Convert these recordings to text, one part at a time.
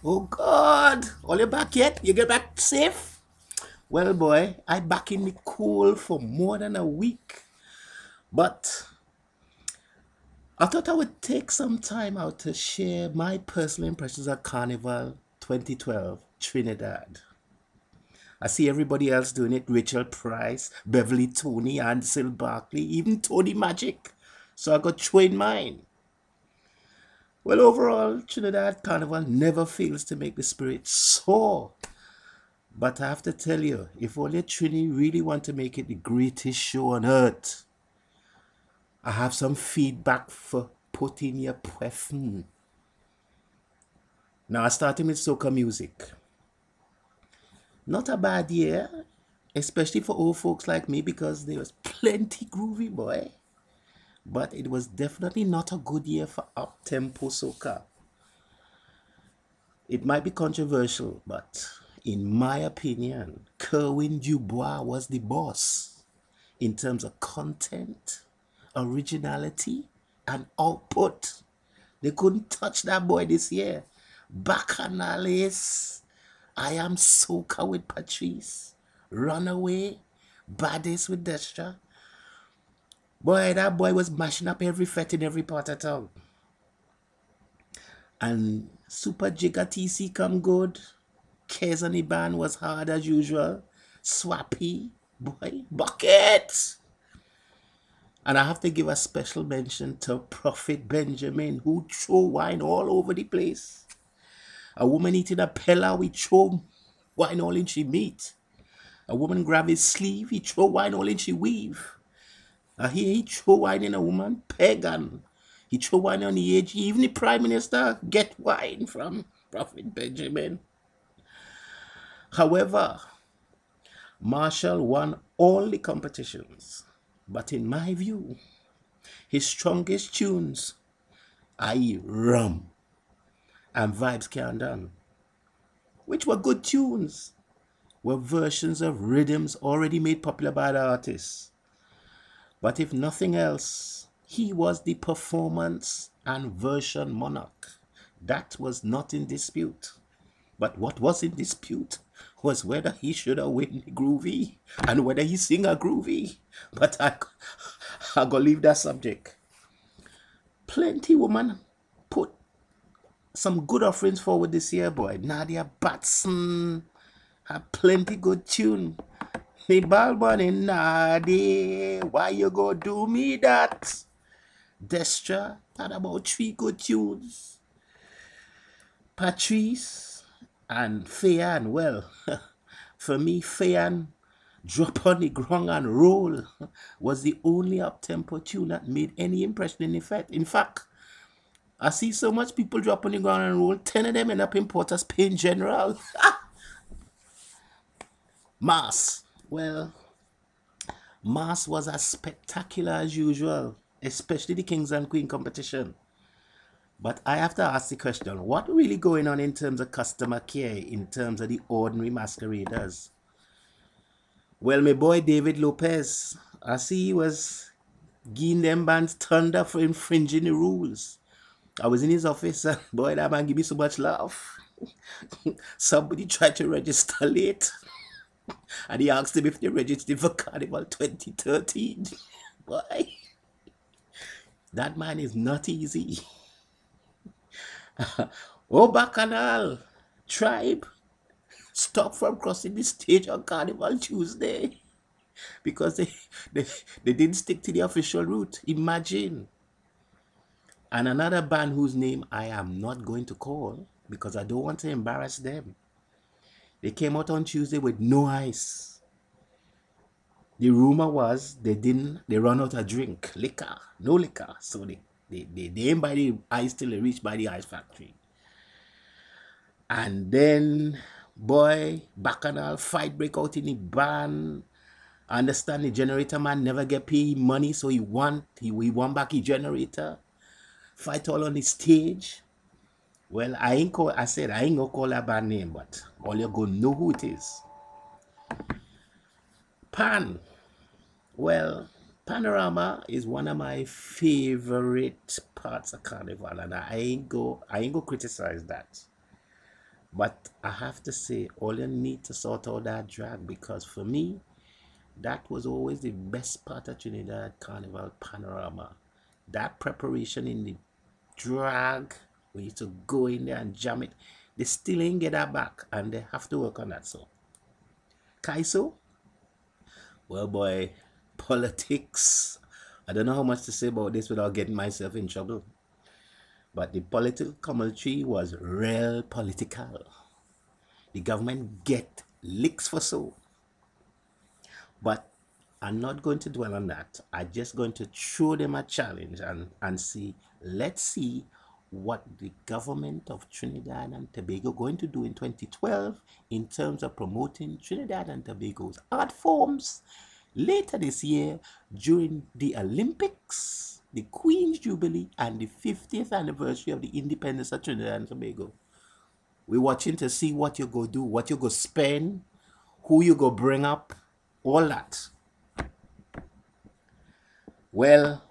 Oh God, all you back yet? You get back safe? Well, boy, I back in the cool for more than a week, but I thought I would take some time out to share my personal impressions of Carnival 2012 Trinidad. I see everybody else doing it: Rachel Price, Beverly Tony, Ansel Barkley, even Tony Magic. So I got throw in mine. Well, overall, Trinidad Carnival never fails to make the spirit soar. But I have to tell you, if only Trini really want to make it the greatest show on earth, I have some feedback for putting your preference. Now, starting with soca music. Not a bad year, especially for old folks like me because there was plenty groovy, boy. But it was definitely not a good year for up-tempo soca. It might be controversial, but in my opinion, Kerwin Dubois was the boss in terms of content, originality, and output. They couldn't touch that boy this year. Bacchanales, I Am Soca with Patrice, Runaway, Baddest with Destra. Boy, that boy was mashing up every fet in every part of town. And Super Jigga TC come good. Kez on the band was hard as usual. Swappy, boy, bucket. And I have to give a special mention to Prophet Benjamin, who throw wine all over the place. A woman eating a pella, we throw wine all in she meat. A woman grab his sleeve, he throw wine all in she weave. Here he throw wine in a woman, pagan. He throw wine on the age, even the Prime Minister get wine from Prophet Benjamin. However, Marshall won all the competitions. But in my view, his strongest tunes, i.e. Rum and Vibes Can't Done, which were good tunes, were versions of rhythms already made popular by the artists. But if nothing else, he was the performance and version monarch. That was not in dispute. But what was in dispute was whether he should have win the groovy and whether he sing a groovy. But I gotta leave that subject. Plenty woman put some good offerings forward this year, boy. Nadia Batson had plenty good tune. The ball bunny Nadia, why you go do me that? Destra had about 3 good tunes. Patrice and Fayan, well, for me, Fayan Drop on the Ground and Roll was the only up-tempo tune that made any impression in effect. In fact, I see so much people drop on the ground and roll, 10 of them end up in Porter's Pain General. Mass. Well, Mass was as spectacular as usual, especially the Kings and Queen competition. But I have to ask the question, what really going on in terms of customer care, in terms of the ordinary masqueraders? Well, my boy David Lopez, I see he was giving them bands thunder for infringing the rules. I was in his office and boy, that man give me so much laugh. Somebody tried to register late and he asked him if they registered for Carnival 2013. Boy, that man is not easy. Oh, Bacchanal, tribe, stop from crossing the stage on Carnival Tuesday because they didn't stick to the official route. Imagine. And another band whose name I am not going to call because I don't want to embarrass them. They came out on Tuesday with no ice. The rumor was they run out of liquor, no liquor. So they ain't buy the ice till they reach by the ice factory. And then, boy, Bacchanal fight break out in the band. I understand the generator man never get paid money, so he want back his generator. Fight all on the stage. Well, I ain't gonna call that band name, but all you gonna know who it is. Pan. Well, Panorama is one of my favorite parts of Carnival, and I ain't go criticize that. But I have to say, all you need to sort out that drag, because for me, that was always the best part of Trinidad Carnival panorama. That preparation in the drag, we used to go in there and jam it. They still ain't get that back, and they have to work on that. So, Kaiso, well, boy, politics. I don't know how much to say about this without getting myself in trouble. But the political commentary was real political. The government get licks for so. But I'm not going to dwell on that. I'm just going to throw them a challenge and see, let's see what the government of Trinidad and Tobago going to do in 2012 in terms of promoting Trinidad and Tobago's art forms later this year during the Olympics, the Queen's Jubilee, and the 50th anniversary of the independence of Trinidad and Tobago. We're watching to see what you go do, what you go spend, who you go bring up, all that. Well,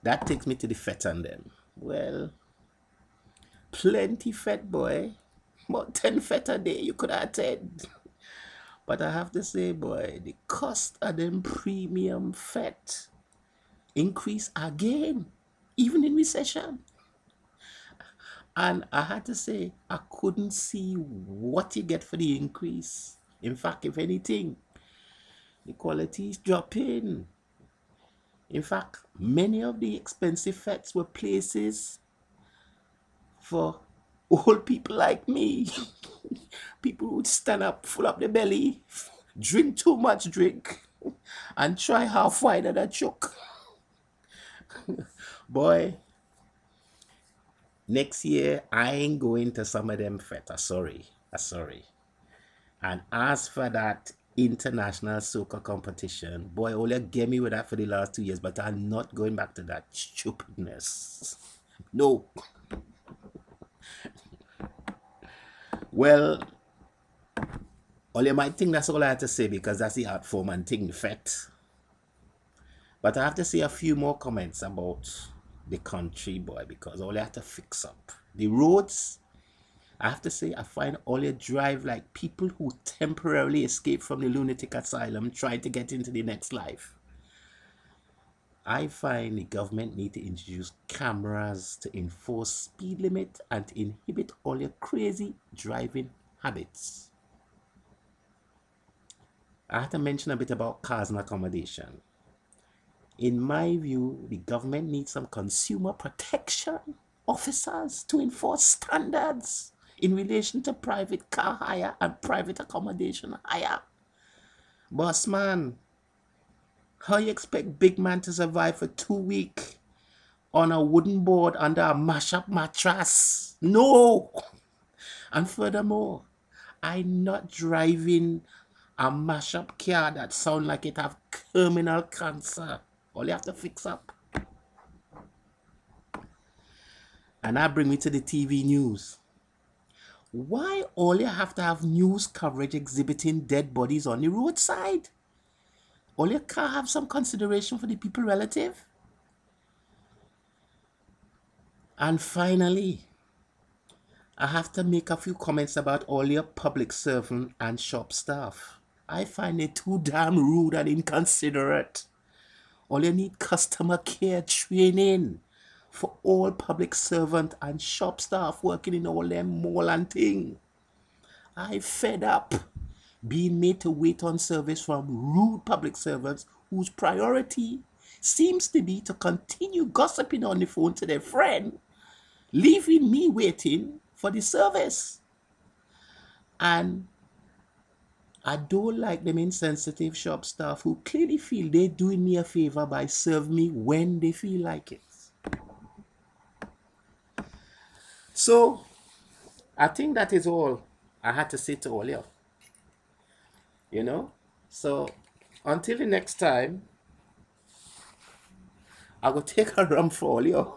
that takes me to the fete and them. Well, plenty fete, boy. About 10 fete a day you could attend. But I have to say, boy, the cost of them premium fete increase again, even in recession. And I had to say, I couldn't see what you get for the increase. In fact, if anything, the quality is dropping. In fact, many of the expensive fetes were places for old people like me. People would stand up, full up their belly, drink too much drink, and try half wine and a choke. Boy, next year I ain't going to some of them fete. Sorry. And as for that international soca competition, boy, Ola get me with that for the last 2 years, but I'm not going back to that stupidness. No. Well, all you might think that's all I have to say because that's the art form and thing, the fact. But I have to say a few more comments about the country, boy, because all you have to fix up. The roads, I have to say, I find all you drive like people who temporarily escape from the lunatic asylum trying to get into the next life. I find the government need to introduce cameras to enforce speed limit and to inhibit all your crazy driving habits. I have to mention a bit about cars and accommodation. In my view, the government needs some consumer protection officers to enforce standards in relation to private car hire and private accommodation hire. Boss man, how you expect big man to survive for 2 weeks on a wooden board under a mash-up mattress? No! And furthermore, I'm not driving a mash-up car that sound like it have terminal cancer. All you have to fix up. And that brings me to the TV news. Why all you have to have news coverage exhibiting dead bodies on the roadside? All you can't have some consideration for the people relative? And finally, I have to make a few comments about all your public servant and shop staff. I find it too damn rude and inconsiderate. All you need customer care training for all public servant and shop staff working in all them mall and thing. I fed up being made to wait on service from rude public servants whose priority seems to be to continue gossiping on the phone to their friend, leaving me waiting for the service. And I don't like them insensitive shop staff who clearly feel they're doing me a favor by serving me when they feel like it. So, I think that is all I had to say to all you. You know? So, until the next time, I will take a rum for all you.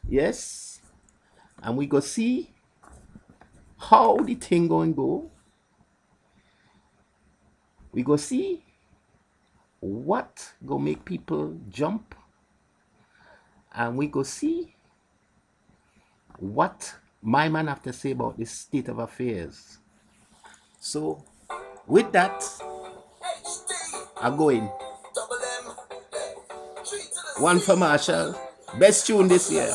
Yes? And we go see how the thing going go. We go see what go make people jump. And we go see what my man have to say about this state of affairs. So, with that, I'm going. One for Marshall. Best tune this year.